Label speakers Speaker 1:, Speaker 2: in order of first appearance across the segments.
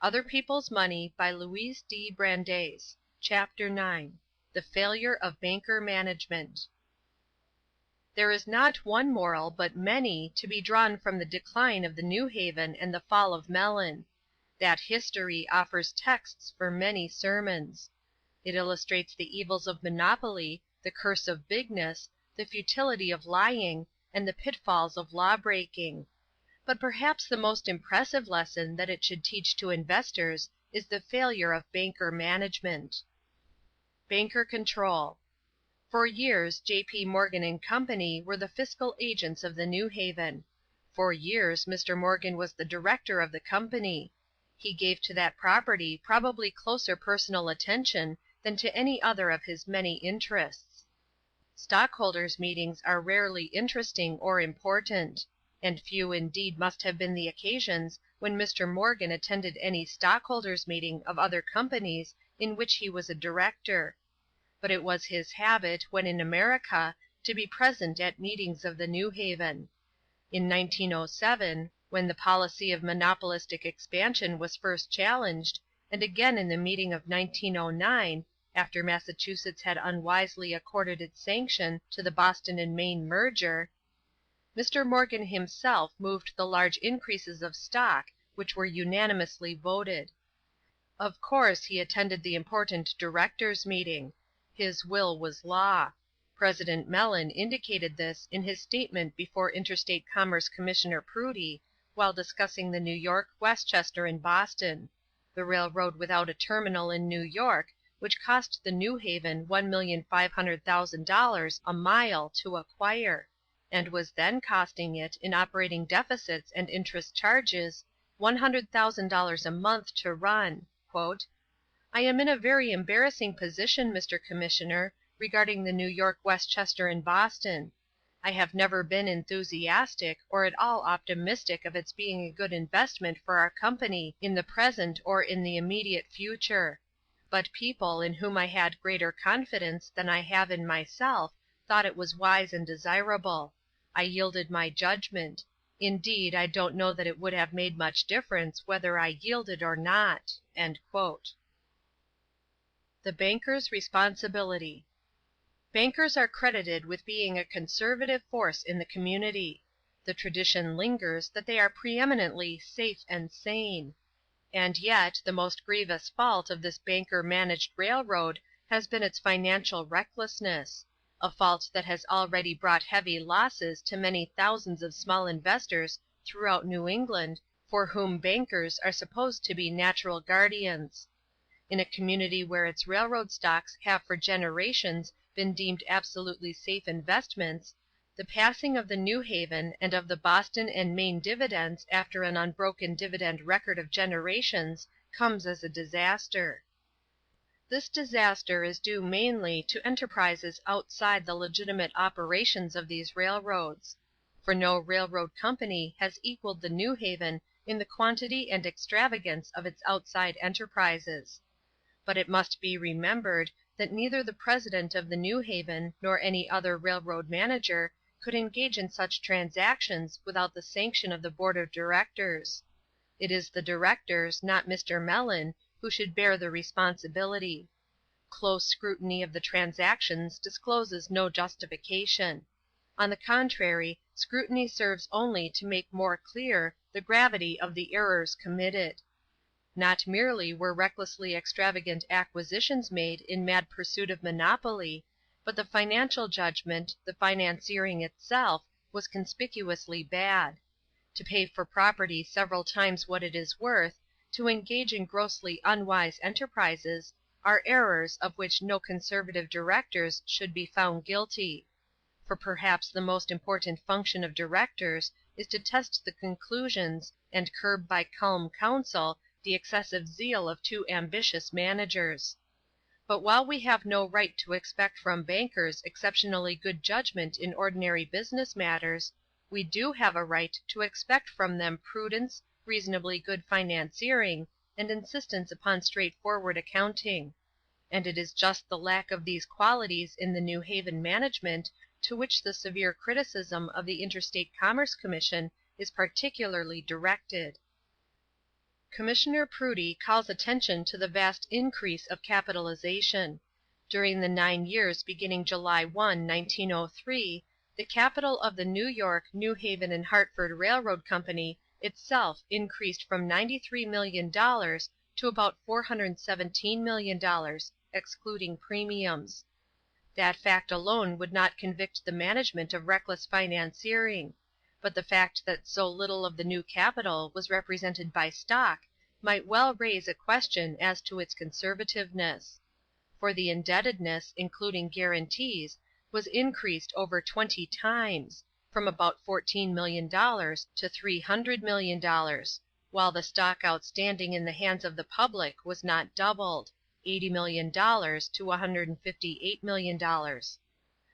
Speaker 1: Other People's Money by Louis Brandeis. Chapter 9. The Failure of Banker Management. There is not one moral, but many, to be drawn from the decline of the New Haven and the fall of Mellon. That history offers texts for many sermons. It illustrates the evils of monopoly, the curse of bigness, the futility of lying, and the pitfalls of law breaking. But perhaps the most impressive lesson that it should teach to investors is the failure of banker management. Banker Control. For years J.P. Morgan & Company were the fiscal agents of the New Haven. For years Mr. Morgan was the director of the company. He gave to that property probably closer personal attention than to any other of his many interests. Stockholders' meetings are rarely interesting or important, and few indeed must have been the occasions when Mr. Morgan attended any stockholders' meeting of other companies in which he was a director. But it was his habit, when in America, to be present at meetings of the New Haven. In 1907, when the policy of monopolistic expansion was first challenged, and again in the meeting of 1909, after Massachusetts had unwisely accorded its sanction to the Boston and Maine merger, Mr. Morgan himself moved the large increases of stock which were unanimously voted. Of course he attended the important directors' meeting. His will was law. President Mellon indicated this in his statement before Interstate Commerce Commissioner Prudy while discussing the New York, Westchester & Boston, the railroad without a terminal in New York, which cost the New Haven $1,500,000 a mile to acquire, and was then costing it, in operating deficits and interest charges, $100,000 a month to run. I am in a very embarrassing position, Mr. Commissioner, regarding the New York, Westchester & Boston. I have never been enthusiastic or at all optimistic of its being a good investment for our company in the present or in the immediate future. But people in whom I had greater confidence than I have in myself thought it was wise and desirable. I yielded my judgment. Indeed, I don't know that it would have made much difference whether I yielded or not." The Banker's Responsibility. Bankers are credited with being a conservative force in the community. The tradition lingers that they are preeminently safe and sane. And yet the most grievous fault of this banker-managed railroad has been its financial recklessness, a fault that has already brought heavy losses to many thousands of small investors throughout New England, for whom bankers are supposed to be natural guardians. In a community where its railroad stocks have for generations been deemed absolutely safe investments, the passing of the New Haven and of the Boston and Maine dividends after an unbroken dividend record of generations comes as a disaster. This disaster is due mainly to enterprises outside the legitimate operations of these railroads, for no railroad company has equaled the New Haven in the quantity and extravagance of its outside enterprises. But it must be remembered that neither the president of the New Haven nor any other railroad manager could engage in such transactions without the sanction of the board of directors. It is the directors, not Mr. Mellon, who should bear the responsibility. Close scrutiny of the transactions discloses no justification. On the contrary, scrutiny serves only to make more clear the gravity of the errors committed. Not merely were recklessly extravagant acquisitions made in mad pursuit of monopoly, but the financial judgment, the financiering itself, was conspicuously bad. To pay for property several times what it is worth, to engage in grossly unwise enterprises, are errors of which no conservative directors should be found guilty. For perhaps the most important function of directors is to test the conclusions and curb by calm counsel the excessive zeal of too ambitious managers. But while we have no right to expect from bankers exceptionally good judgment in ordinary business matters, we do have a right to expect from them prudence, reasonably good financiering, and insistence upon straightforward accounting. And it is just the lack of these qualities in the New Haven management to which the severe criticism of the Interstate Commerce Commission is particularly directed. Commissioner Prudy calls attention to the vast increase of capitalization. During the 9 years beginning July 1, 1903, the capital of the New York, New Haven and Hartford Railroad Company itself increased from $93,000,000 to about $417,000,000, excluding premiums. That fact alone would not convict the management of reckless financiering, but the fact that so little of the new capital was represented by stock might well raise a question as to its conservativeness. For the indebtedness, including guarantees, was increased over 20 times, from about $14,000,000 to $300,000,000, while the stock outstanding in the hands of the public was not doubled, $80,000,000 to $158,000,000.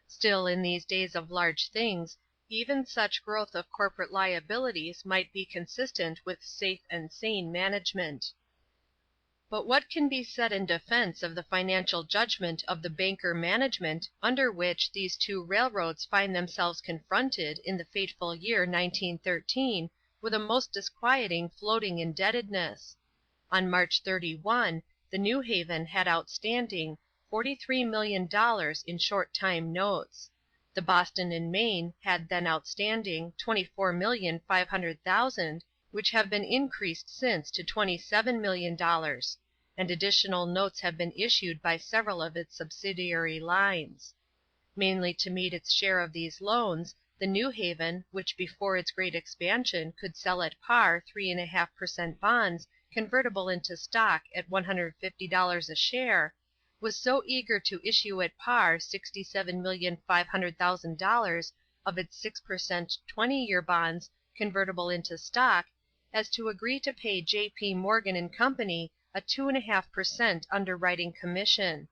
Speaker 1: Still, in these days of large things, even such growth of corporate liabilities might be consistent with safe and sane management. But what can be said in defense of the financial judgment of the banker management under which these two railroads find themselves confronted in the fateful year 1913 with a most disquieting floating indebtedness? On March 31, the New Haven had outstanding $43,000,000 in short-time notes. The Boston and Maine had then outstanding $24,500,000, which have been increased since to $27,000,000, and additional notes have been issued by several of its subsidiary lines. Mainly to meet its share of these loans, the New Haven, which before its great expansion could sell at par 3.5% bonds convertible into stock at $150 a share, was so eager to issue at par $67,500,000 of its 6% 20-year bonds convertible into stock as to agree to pay J.P. Morgan & Company a 2.5% underwriting commission.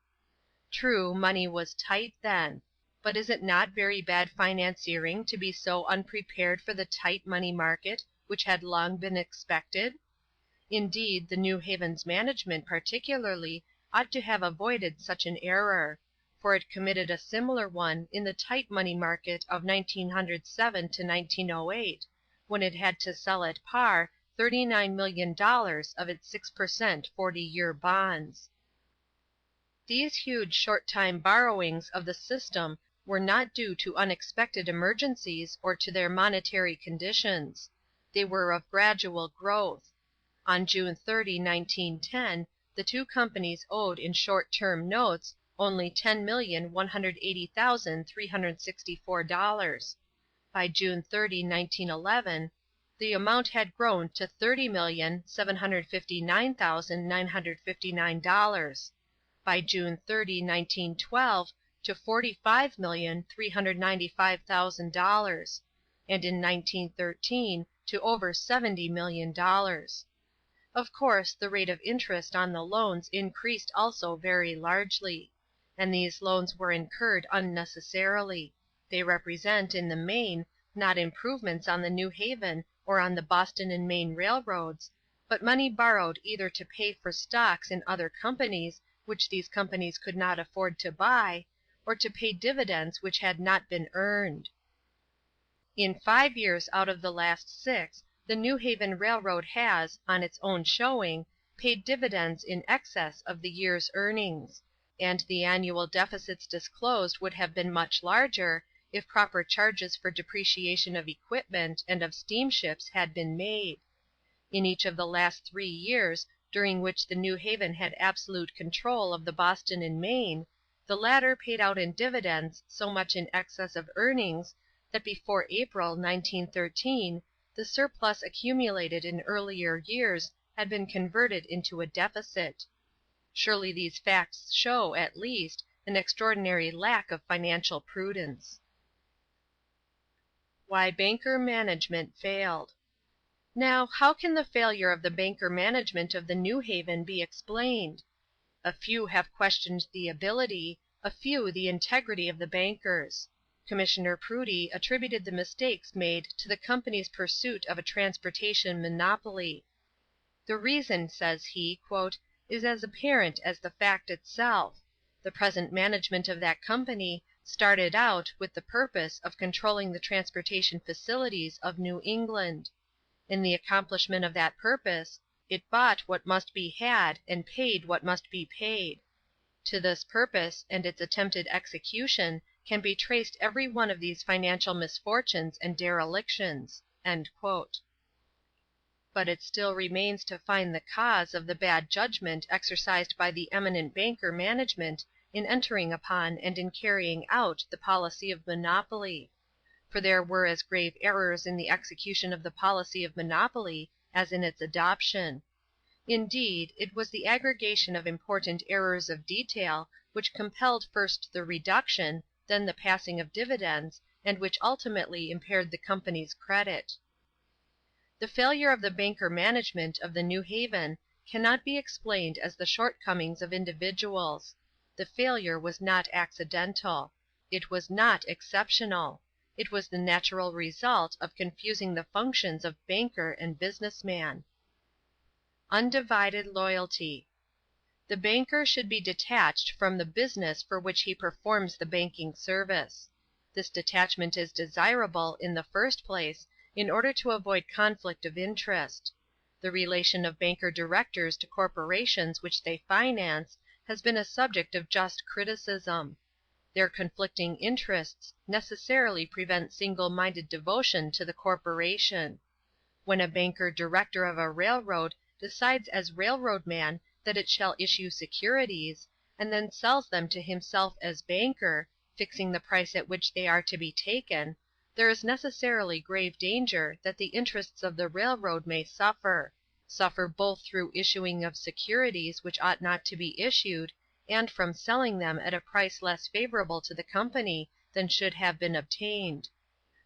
Speaker 1: True, money was tight then, but is it not very bad financiering to be so unprepared for the tight money market which had long been expected? Indeed, the New Haven's management particularly ought to have avoided such an error, for it committed a similar one in the tight money market of 1907 to 1908, when it had to sell at par $39,000,000 of its 6% 40-year bonds. These huge short-time borrowings of the system were not due to unexpected emergencies or to their monetary conditions. They were of gradual growth. On June 30, 1910, the two companies owed in short-term notes only $10,180,364. By June 30, 1911, the amount had grown to $30,759,959. By June 30, 1912, to $45,395,000, and in 1913 to over $70,000,000. Of course, the rate of interest on the loans increased also very largely, and these loans were incurred unnecessarily. They represent, in the main, not improvements on the New Haven or on the Boston and Maine railroads, but money borrowed either to pay for stocks in other companies which these companies could not afford to buy, or to pay dividends which had not been earned. In 5 years out of the last 6, the New Haven Railroad has, on its own showing, paid dividends in excess of the year's earnings, and the annual deficits disclosed would have been much larger if proper charges for depreciation of equipment and of steamships had been made. In each of the last 3 years, during which the New Haven had absolute control of the Boston and Maine, the latter paid out in dividends so much in excess of earnings that before April, 1913, the surplus accumulated in earlier years had been converted into a deficit. Surely these facts show, at least, an extraordinary lack of financial prudence. Why banker management failed. Now, how can the failure of the banker management of the New Haven be explained? A few have questioned the ability, a few the integrity of the bankers. Commissioner Prudy attributed the mistakes made to the company's pursuit of a transportation monopoly. The reason, says he, "is as apparent as the fact itself. The present management of that company started out with the purpose of controlling the transportation facilities of New England. In the accomplishment of that purpose, It bought what must be had and paid what must be paid. To this purpose and its attempted execution can be traced every one of these financial misfortunes and derelictions." But it still remains to find the cause of the bad judgment exercised by the eminent banker management in entering upon and in carrying out the policy of monopoly. For there were as grave errors in the execution of the policy of monopoly as in its adoption. Indeed, it was the aggregation of important errors of detail which compelled first the reduction, then the passing of dividends, and which ultimately impaired the company's credit. The failure of the banker management of the New Haven cannot be explained as the shortcomings of individuals. The failure was not accidental. It was not exceptional. It was the natural result of confusing the functions of banker and businessman. Undivided loyalty. The banker should be detached from the business for which he performs the banking service. This detachment is desirable, in the first place, in order to avoid conflict of interest. The relation of banker directors to corporations which they finance has been a subject of just criticism. Their conflicting interests necessarily prevent single-minded devotion to the corporation. When a banker director of a railroad decides as railroad man that it shall issue securities, and then sells them to himself as banker, fixing the price at which they are to be taken, there is necessarily grave danger that the interests of the railroad may suffer both through issuing of securities which ought not to be issued, and from selling them at a price less favorable to the company than should have been obtained.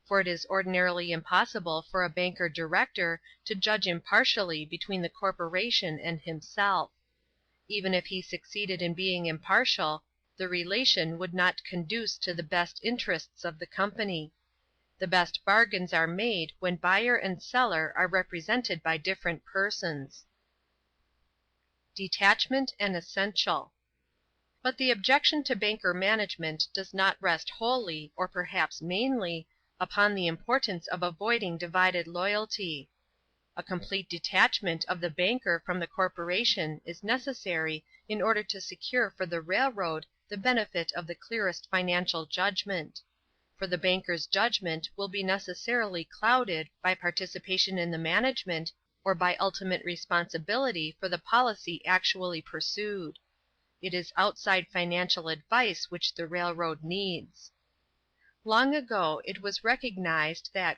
Speaker 1: For it is ordinarily impossible for a banker director to judge impartially between the corporation and himself. Even if he succeeded in being impartial, the relation would not conduce to the best interests of the company. The best bargains are made when buyer and seller are represented by different persons. Detachment an essential. But the objection to banker management does not rest wholly, or perhaps mainly, upon the importance of avoiding divided loyalty. A complete detachment of the banker from the corporation is necessary in order to secure for the railroad the benefit of the clearest financial judgment. For the banker's judgment will be necessarily clouded by participation in the management or by ultimate responsibility for the policy actually pursued. It is outside financial advice which the railroad needs. Long ago it was recognized that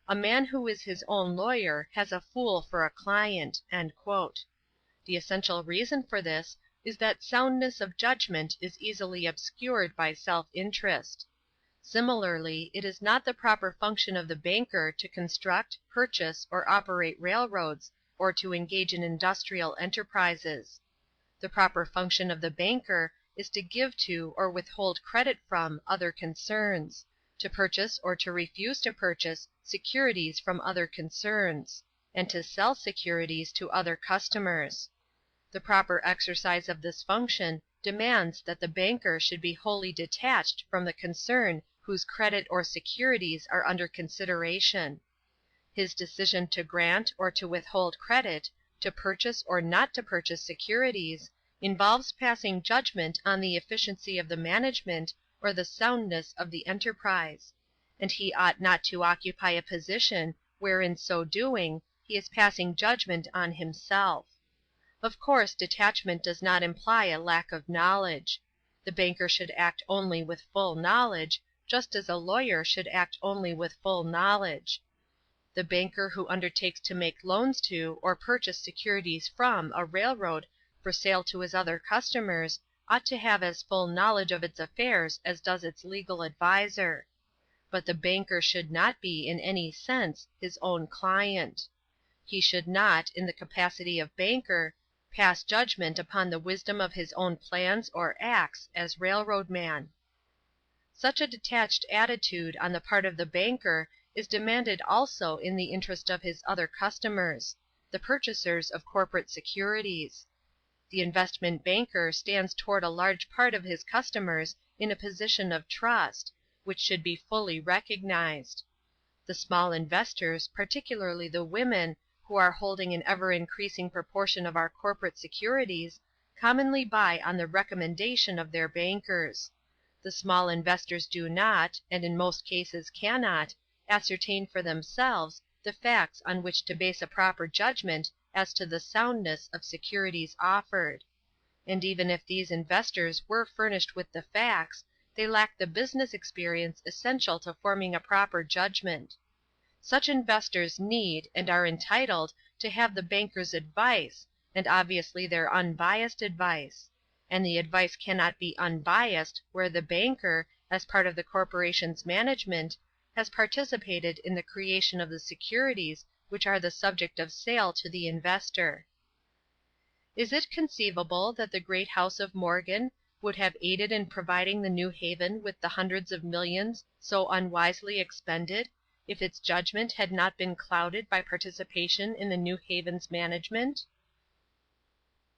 Speaker 1: "a man who is his own lawyer has a fool for a client." The essential reason for this is that soundness of judgment is easily obscured by self-interest. Similarly, it is not the proper function of the banker to construct, purchase, or operate railroads, or to engage in industrial enterprises. The proper function of the banker is to give to or withhold credit from other concerns, to purchase or to refuse to purchase securities from other concerns, and to sell securities to other customers. The proper exercise of this function demands that the banker should be wholly detached from the concern whose credit or securities are under consideration. His decision to grant or to withhold credit, to purchase or not to purchase securities, involves passing judgment on the efficiency of the management or the soundness of the enterprise, and he ought not to occupy a position where in so doing he is passing judgment on himself. Of course detachment does not imply a lack of knowledge. The banker should act only with full knowledge, just as a lawyer should act only with full knowledge. The banker who undertakes to make loans to or purchase securities from a railroad for sale to his other customers ought to have as full knowledge of its affairs as does its legal adviser. But the banker should not be in any sense his own client. He should not, in the capacity of banker, pass judgment upon the wisdom of his own plans or acts as railroad man. Such a detached attitude on the part of the banker is demanded also in the interest of his other customers, the purchasers of corporate securities. The investment banker stands toward a large part of his customers in a position of trust, which should be fully recognized. The small investors, particularly the women, who are holding an ever-increasing proportion of our corporate securities, commonly buy on the recommendation of their bankers. The small investors do not, and in most cases cannot, ascertain for themselves the facts on which to base a proper judgment as to the soundness of securities offered. And even if these investors were furnished with the facts, they lack the business experience essential to forming a proper judgment. Such investors need and are entitled to have the banker's advice, and obviously their unbiased advice. And the advice cannot be unbiased where the banker, as part of the corporation's management, has participated in the creation of the securities which are the subject of sale to the investor. Is it conceivable that the great house of Morgan would have aided in providing the New Haven with the hundreds of millions so unwisely expended, if its judgment had not been clouded by participation in the New Haven's management?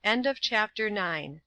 Speaker 1: Chapter 10.